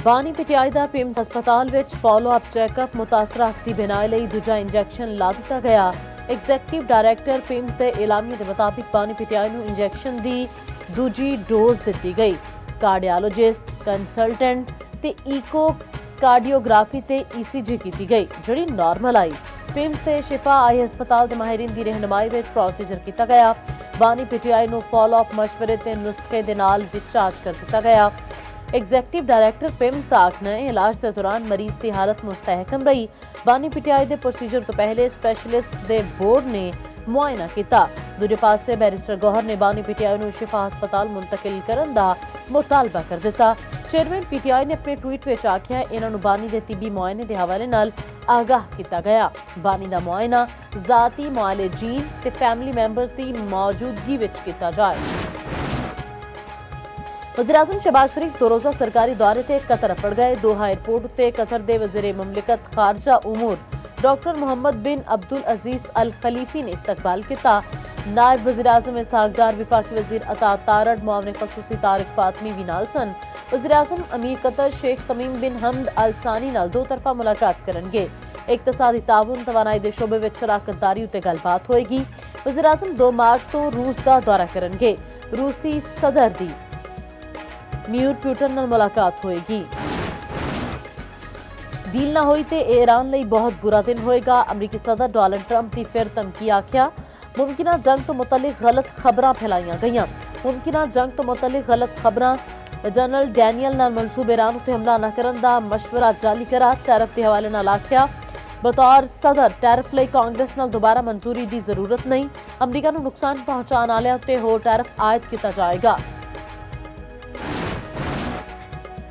ਬਾਨੀ ਪਟਿਆਲਾ ਦਾ ਪਿੰਮਸ ਹਸਪਤਾਲ ਵਿੱਚ ਫਾਲੋ ਅਪ ਚੈੱਕਅਪ ਮੁਤਾਸਰਾ ਅੱਖ ਦੀ ਬਿਨਾਈ ਲਈ ਦੂਜਾ ਇੰਜੈਕਸ਼ਨ ਲਾ ਦਿੱਤਾ ਗਿਆ। ਐਗਜ਼ੈਕਟਿਵ ਡਾਇਰੈਕਟਰ ਪਿੰਮਸ ਦੇ ਐਲਾਨੀਏ ਦੇ ਮੁਤਾਬਿਕ ਬਾਨੀ ਪਟਿਆਲਾ ਨੂੰ ਇੰਜੈਕਸ਼ਨ ਦੀ ਦੂਜੀ ਡੋਜ਼ ਦਿੱਤੀ ਗਈ। ਕਾਰਡੀਓਲੋਜਿਸਟ, ਕੰਸਲਟੈਂਟ ਤੇ ਈਕੋ ਕਾਰਡੀਓਗ੍ਰਾਫੀ ਤੇ ECG ਕੀਤੀ ਗਈ, ਜਿਹੜੀ ਨਾਰਮਲ ਆਈ। ਪਿੰਮਸ ਤੇ ਸ਼ਿਫਾ ਆਈ ਹਸਪਤਾਲ ਦੇ ਮਾਹਿਰਾਂ ਦੀ ਰਹਿਨੁਮਾਈ ਵਿੱਚ ਪ੍ਰੋਸੀਜਰ ਕੀਤਾ ਗਿਆ। ਬਾਨੀ ਪਟਿਆਲਾ ਨੂੰ ਫਾਲੋ ਅਪ ਮਸ਼ਵਰੇ ਤੇ ਨੁਸਖੇ ਦੇ ਨਾਲ ਡਿਸਚਾਰਜ ਕਰ ਦਿੱਤਾ ਗਿਆ। ਐਗਜ਼ੈਕਟਿਵ ਡਾਇਰੈਕਟਰ ਪਿੰਮਸ ਦਾ ਆਖਣਾ ਹੈ ਇਲਾਜ ਦੇ ਦੌਰਾਨ ਮਰੀਜ਼ ਦੀ ਹਾਲਤ ਮੁਸਤਹਿਕਮ ਰਹੀ। ਬਾਨੀ ਪਟਿਆਲਾ ਦੇ ਪ੍ਰੋਸੀਜਰ ਤੋਂ ਪਹਿਲੇ ਸਪੈਸ਼ਲਿਸਟ ਦੇ ਬੋਰਡ ਨੇ ਮੁਆਇਨਾ ਕੀਤਾ। ਦੂਜੇ ਪਾਸੇ ਬੈਰਿਸਟਰ ਗੌਹਰ ਨੇ ਬਾਨੀ ਪਟਿਆਲਾ ਨੂੰ ਸ਼ਿਫਾ ਹਸਪਤਾਲ ਮੁੰਤਕਿਲ ਕਰਨ ਦਾ ਮੁਤਾਲਬਾ ਕਰ ਦਿੱਤਾ। ਚੇਅਰਮੈਨ ਪੀਟੀਆਈ ਨੇ ਆਪਣੇ ਟਵੀਟ ਵਿੱਚ ਆਖਿਆ ਇਹਨਾਂ ਨੂੰ ਬਾਨੀ ਦੇ ਤਿੱਬੀ ਮੁਆਇਨੇ ਦੇ ਹਵਾਲੇ ਨਾਲ ਆਗਾਹ ਕੀਤਾ ਗਿਆ। ਬਾਨੀ ਦਾ ਮੁਆਇਨਾ ਜ਼ਾਤੀ ਮੁਆਲਜੀਨ ਤੇ ਫੈਮਿਲੀ ਮੈਂਬਰਸ ਦੀ ਮੌਜੂਦਗੀ ਵਿੱਚ ਕੀਤਾ ਜਾਏ। वज़ीर-ए-आज़म शहबाज शरीफ 2 रोज़ा सरकारी दौरे से कतर पड़ गए। दोहा एयरपोर्ट उत्ते कतर के वज़ीर मुमलिकत खारजा उमूर डॉक्टर मुहम्मद बिन अब्दुल अजीज अल खलीफी ने इस्तकबाल किया। नायब वज़ीर-ए-आज़म इसहाक डार, विफाकी वज़ीर अता तारड़, मुआविन खसूसी तारिक फातमी भी नाल सन। वज़ीर-ए-आज़म अमीर कतर शेख तमीम बिन हमद अल सानी नाल दो तरफा मुलाकात करनगे। इकतसादी ताउन तवानाई दे शोबे विच शराकतदारी उत्ते गलबात होएगी। वज़ीर-ए-आज़म 2 मार्च तो रूस का दौरा करनगे। रूसी सदर दी न्यूर प्यूटन नाल मुलाकात होएगी। डील ना होई ते ईरान लई बहुत बुरा दिन होएगा। अमरीकी सदर डोनाल्ड ट्रंप की फिर धमकी आख्या। मुमकिना जंग तो मुतलिक गलत खबरां फैलाईयां गईयां। मुमकिना जंग तो मुतलिक गलत खबरां जनरल डैनियल नाल मनसूब ईरान उत्ते हमला न करन दा मशवरा जारी करा। टैरिफ के हवाले नाल आख्या बतौर सदर टैरिफ लई कांग्रेस नाल दोबारा मंजूरी की जरूरत नहीं। अमरीका नूं नुकसान पहुंचाने वालियां उत्ते होर टैरिफ आयद किया जाएगा।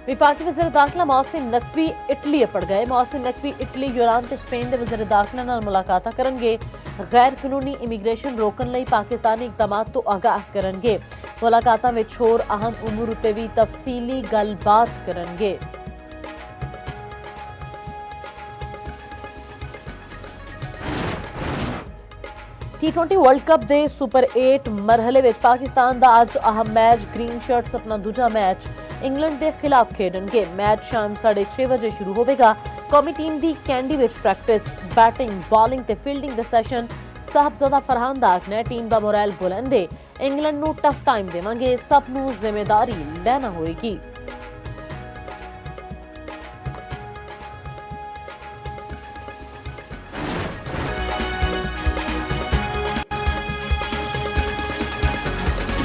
विफाकी वज़ीर दाखिला मोहसिन नकवी इटली पड़ गए। मोहसिन नकवी इटली, यूनान ते स्पेन के वज़ीर दाखिला नाल मुलाकात करनगे। गैर कानूनी इमीग्रेशन रोकने लई पाकिस्तानी इकदामात तो आगाह करनगे। मुलाकातां विच होर अहम उमूर उत्ते भी तफसीली गलबात करनगे। T20 वर्ल्ड कप दे सुपर 8 मरहले विच पाकिस्तान दा अज अहम मैच ग्रीन शर्ट्स अपना दूजा मैच इंग्लैंड के खिलाफ खेडणगे। मैच शाम 6:30 बजे शुरू होवेगा। कौमी टीम दी कैंडी विच प्रैक्टिस, बैटिंग, बॉलिंग ते फील्डिंग दे सैशन साहबजादा फरहान दा आखना है टीम दा मोरल बुलंद है। इंग्लैंड नूं टफ टाइम देवांगे, सब नूं जिम्मेदारी लेना होएगी।